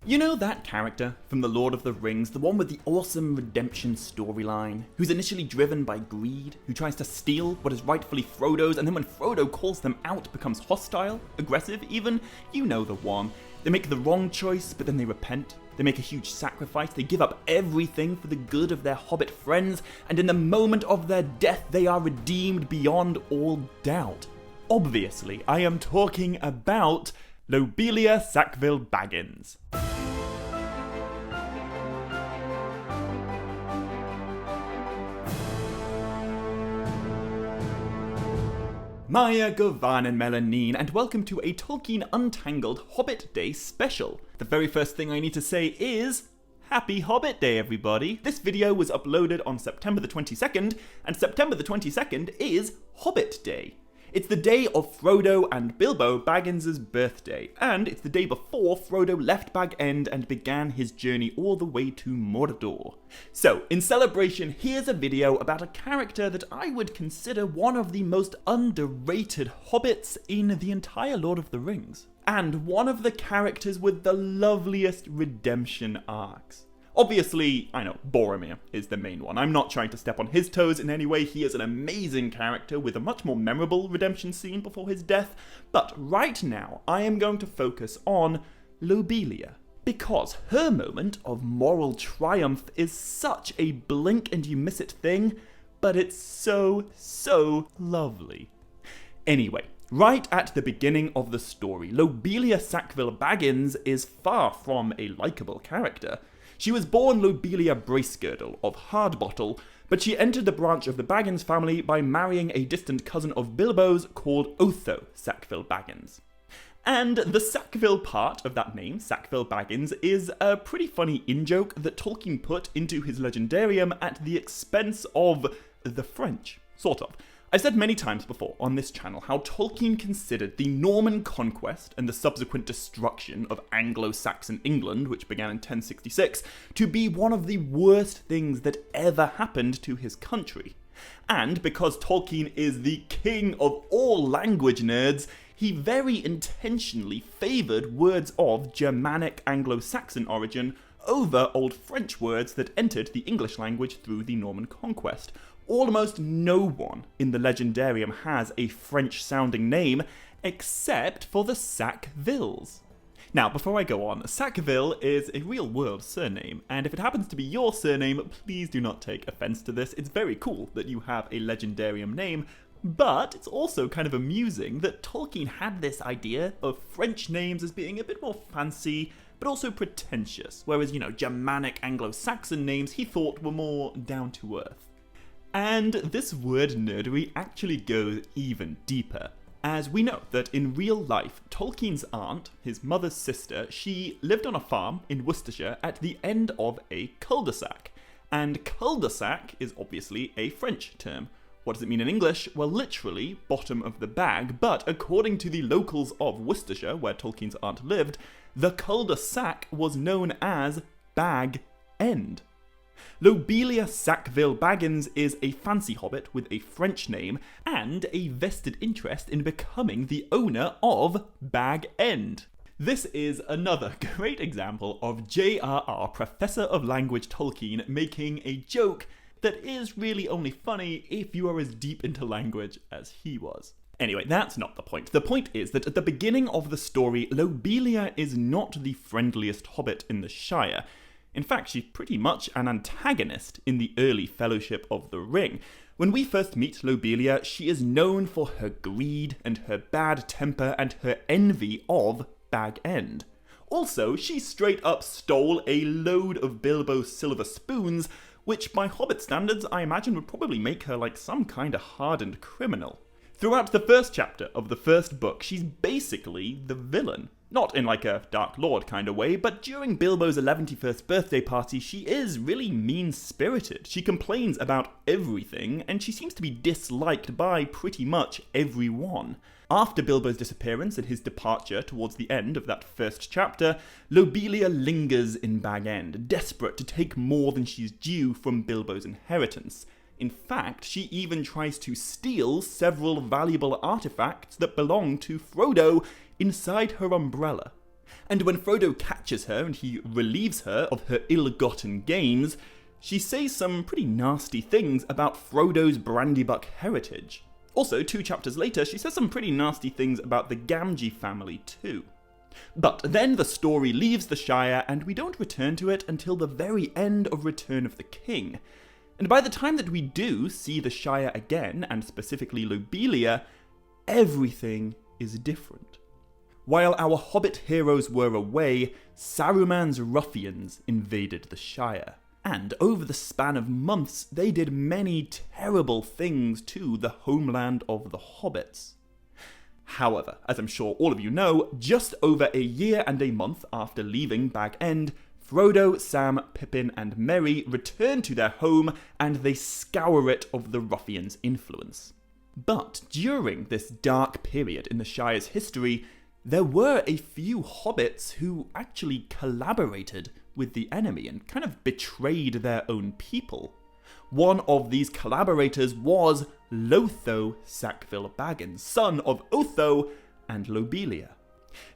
You know that character from The Lord of the Rings, the one with the awesome redemption storyline, who's initially driven by greed, who tries to steal what is rightfully Frodo's, and then when Frodo calls them out becomes hostile, aggressive even? You know the one. They make the wrong choice, but then they repent. They make a huge sacrifice, they give up everything for the good of their hobbit friends, and in the moment of their death they are redeemed beyond all doubt. Obviously, I am talking about Lobelia Sackville-Baggins. Maya, Govan and Melanin, and welcome to a Tolkien Untangled Hobbit Day special. The very first thing I need to say is Happy Hobbit Day, everybody! This video was uploaded on September the 22nd, and September the 22nd is Hobbit Day. It's the day of Frodo and Bilbo Baggins' birthday, and it's the day before Frodo left Bag End and began his journey all the way to Mordor. So, in celebration, here's a video about a character that I would consider one of the most underrated hobbits in the entire Lord of the Rings, and one of the characters with the loveliest redemption arcs. Obviously, I know, Boromir is the main one. I'm not trying to step on his toes in any way. He is an amazing character with a much more memorable redemption scene before his death. But right now, I am going to focus on Lobelia, because her moment of moral triumph is such a blink and you miss it thing, but it's so lovely. Anyway, right at the beginning of the story, Lobelia Sackville-Baggins is far from a likeable character. She was born Lobelia Bracegirdle of Hardbottle, but she entered the branch of the Baggins family by marrying a distant cousin of Bilbo's called Otho Sackville-Baggins. And the Sackville part of that name, Sackville-Baggins, is a pretty funny in-joke that Tolkien put into his legendarium at the expense of the French, sort of. I've said many times before on this channel how Tolkien considered the Norman conquest and the subsequent destruction of Anglo-Saxon England, which began in 1066, to be one of the worst things that ever happened to his country. And because Tolkien is the king of all language nerds, he very intentionally favoured words of Germanic Anglo-Saxon origin over Old French words that entered the English language through the Norman conquest. Almost no one in the legendarium has a French-sounding name, except for the Sackvilles. Now, before I go on, Sackville is a real-world surname, and if it happens to be your surname, please do not take offense to this. It's very cool that you have a legendarium name, but it's also kind of amusing that Tolkien had this idea of French names as being a bit more fancy, but also pretentious, whereas, Germanic Anglo-Saxon names he thought were more down-to-earth. And this word nerdery actually goes even deeper, as we know that in real life, Tolkien's aunt, his mother's sister, she lived on a farm in Worcestershire at the end of a cul-de-sac. And cul-de-sac is obviously a French term. What does it mean in English? Well, literally, bottom of the bag, but according to the locals of Worcestershire, where Tolkien's aunt lived, the cul-de-sac was known as Bag End. Lobelia Sackville-Baggins is a fancy hobbit with a French name and a vested interest in becoming the owner of Bag End. This is another great example of J.R.R. Professor of Language Tolkien making a joke that is really only funny if you are as deep into language as he was. Anyway, that's not the point. The point is that at the beginning of the story, Lobelia is not the friendliest hobbit in the Shire. In fact, she's pretty much an antagonist in the early Fellowship of the Ring. When we first meet Lobelia, she is known for her greed and her bad temper and her envy of Bag End. Also, she straight up stole a load of Bilbo's silver spoons, which by hobbit standards I imagine would probably make her like some kind of hardened criminal. Throughout the first chapter of the first book, she's basically the villain. Not in like a Dark Lord kind of way, but during Bilbo's 11th birthday party, she is really mean-spirited. She complains about everything, and she seems to be disliked by pretty much everyone. After Bilbo's disappearance and his departure towards the end of that first chapter, Lobelia lingers in Bag End, desperate to take more than she's due from Bilbo's inheritance. In fact, she even tries to steal several valuable artifacts that belong to Frodo inside her umbrella. And when Frodo catches her and he relieves her of her ill-gotten gains, she says some pretty nasty things about Frodo's Brandybuck heritage. Also, 2 chapters later, she says some pretty nasty things about the Gamgee family too. But then the story leaves the Shire, and we don't return to it until the very end of Return of the King. And by the time that we do see the Shire again, and specifically Lobelia, everything is different. While our Hobbit heroes were away, Saruman's ruffians invaded the Shire. And over the span of months, they did many terrible things to the homeland of the Hobbits. However, as I'm sure all of you know, just over a year and a month after leaving Bag End, Frodo, Sam, Pippin, and Merry return to their home and they scour it of the ruffians' influence. But during this dark period in the Shire's history, there were a few hobbits who actually collaborated with the enemy and kind of betrayed their own people. One of these collaborators was Lotho Sackville-Baggins, son of Otho and Lobelia.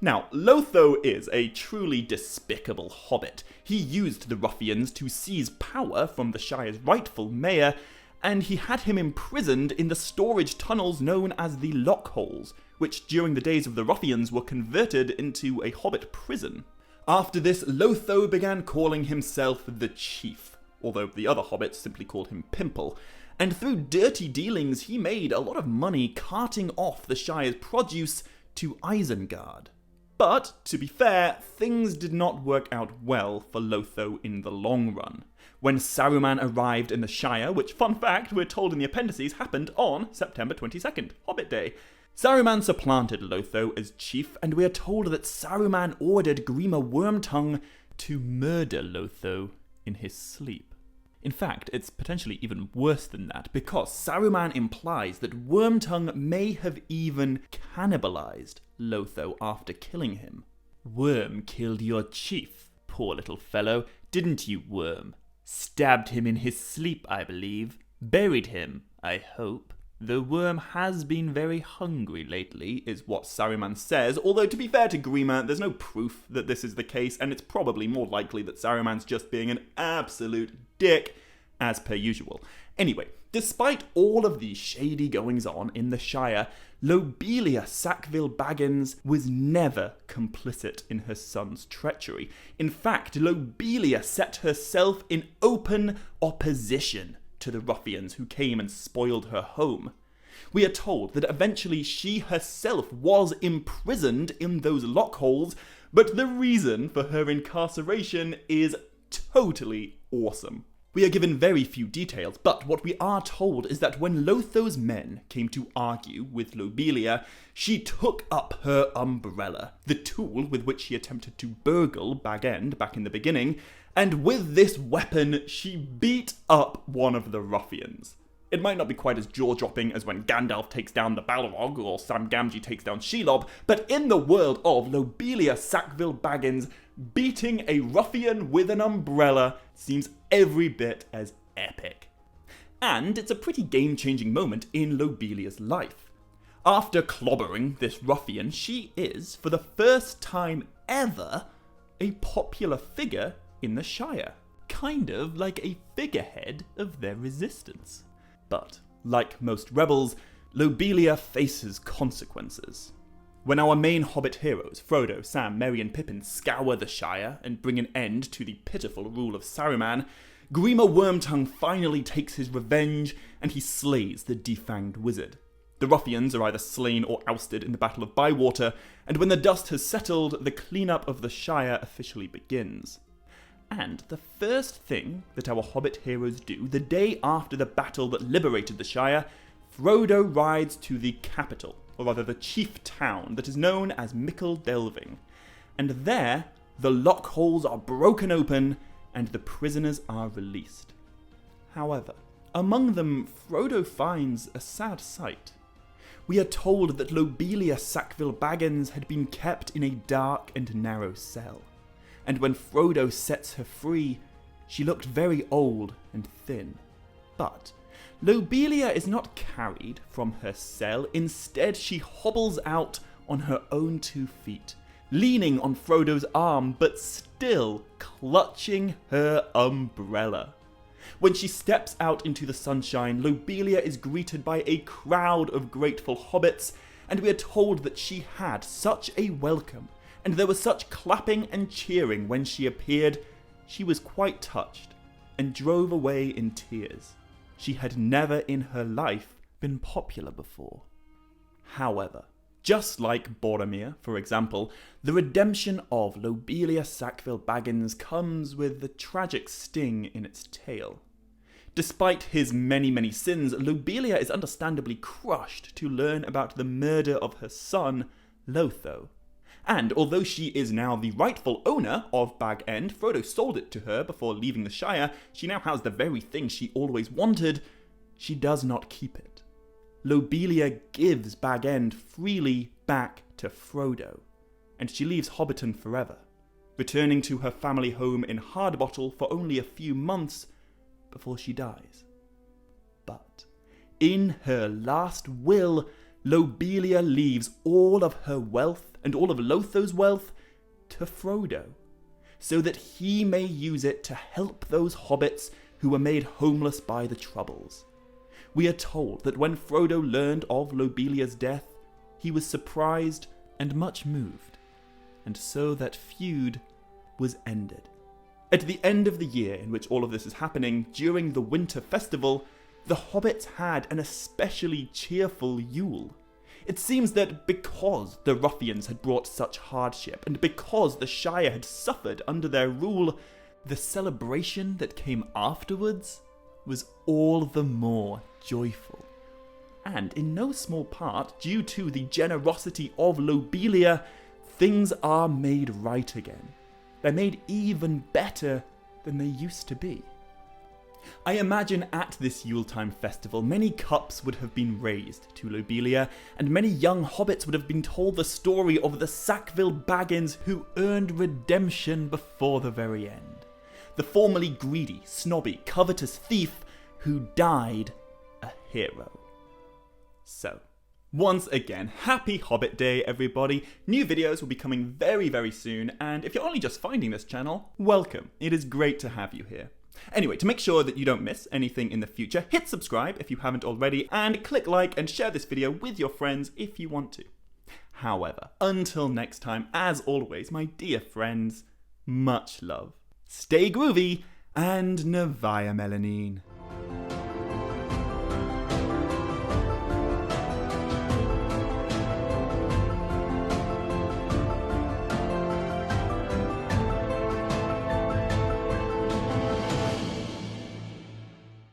Now, Lotho is a truly despicable hobbit. He used the ruffians to seize power from the Shire's rightful mayor, and he had him imprisoned in the storage tunnels known as the Lockholes, which during the days of the ruffians were converted into a hobbit prison. After this, Lotho began calling himself the Chief, although the other hobbits simply called him Pimple, and through dirty dealings he made a lot of money carting off the Shire's produce to Isengard. But, to be fair, things did not work out well for Lotho in the long run. When Saruman arrived in the Shire, which, fun fact, we're told in the appendices happened on September 22nd, Hobbit Day, Saruman supplanted Lotho as chief, and we are told that Saruman ordered Grima Wormtongue to murder Lotho in his sleep. In fact, it's potentially even worse than that, because Saruman implies that Wormtongue may have even cannibalized Lotho after killing him. Worm killed your chief, poor little fellow, didn't you, Worm? Stabbed him in his sleep, I believe. Buried him, I hope. The worm has been very hungry lately, is what Saruman says, although to be fair to Grima, there's no proof that this is the case, and it's probably more likely that Saruman's just being an absolute dick, as per usual. Anyway, despite all of these shady goings-on in the Shire, Lobelia Sackville-Baggins was never complicit in her son's treachery. In fact, Lobelia set herself in open opposition to the ruffians who came and spoiled her home. We are told that eventually she herself was imprisoned in those lockholes, but the reason for her incarceration is totally awesome. We are given very few details, but what we are told is that when Lotho's men came to argue with Lobelia, she took up her umbrella, the tool with which she attempted to burgle Bag End back in the beginning, and with this weapon she beat up one of the ruffians. It might not be quite as jaw-dropping as when Gandalf takes down the Balrog or Sam Gamgee takes down Shelob, but in the world of Lobelia Sackville-Baggins, beating a ruffian with an umbrella seems every bit as epic. And it's a pretty game-changing moment in Lobelia's life. After clobbering this ruffian, she is, for the first time ever, a popular figure in the Shire. Kind of like a figurehead of their resistance. But, like most rebels, Lobelia faces consequences. When our main Hobbit heroes, Frodo, Sam, Merry and Pippin, scour the Shire and bring an end to the pitiful rule of Saruman, Grima Wormtongue finally takes his revenge and he slays the defanged wizard. The ruffians are either slain or ousted in the Battle of Bywater, and when the dust has settled, the cleanup of the Shire officially begins. And the first thing that our Hobbit heroes do, the day after the battle that liberated the Shire, Frodo rides to the capital, or rather the chief town, that is known as Mickle Delving. And there, the lockholes are broken open, and the prisoners are released. However, among them, Frodo finds a sad sight. We are told that Lobelia Sackville-Baggins had been kept in a dark and narrow cell. And when Frodo sets her free, she looked very old and thin. But Lobelia is not carried from her cell. Instead, she hobbles out on her own 2 feet, leaning on Frodo's arm, but still clutching her umbrella. When she steps out into the sunshine, Lobelia is greeted by a crowd of grateful hobbits, and we are told that she had such a welcome, and there was such clapping and cheering when she appeared, she was quite touched, and drove away in tears. She had never in her life been popular before. However, just like Boromir, for example, the redemption of Lobelia Sackville-Baggins comes with the tragic sting in its tail. Despite his many sins, Lobelia is understandably crushed to learn about the murder of her son, Lotho. And although she is now the rightful owner of Bag End, Frodo sold it to her before leaving the Shire, she now has the very thing she always wanted, she does not keep it. Lobelia gives Bag End freely back to Frodo, and she leaves Hobbiton forever, returning to her family home in Hardbottle for only a few months before she dies. But in her last will, Lobelia leaves all of her wealth and all of Lotho's wealth to Frodo, so that he may use it to help those hobbits who were made homeless by the Troubles. We are told that when Frodo learned of Lobelia's death, he was surprised and much moved, and so that feud was ended. At the end of the year in which all of this is happening, during the winter festival, the hobbits had an especially cheerful Yule. It seems that because the ruffians had brought such hardship, and because the Shire had suffered under their rule, the celebration that came afterwards was all the more joyful. And in no small part, due to the generosity of Lobelia, things are made right again. They're made even better than they used to be. I imagine at this Yuletime festival, many cups would have been raised to Lobelia, and many young hobbits would have been told the story of the Sackville-Baggins who earned redemption before the very end. The formerly greedy, snobby, covetous thief who died a hero. So, once again, happy Hobbit Day, everybody. New videos will be coming very soon, and if you're only just finding this channel, welcome. It is great to have you here. Anyway, to make sure that you don't miss anything in the future, hit subscribe if you haven't already, and click like and share this video with your friends if you want to. However, until next time, as always, my dear friends, much love. Stay groovy, and navaer mellyn.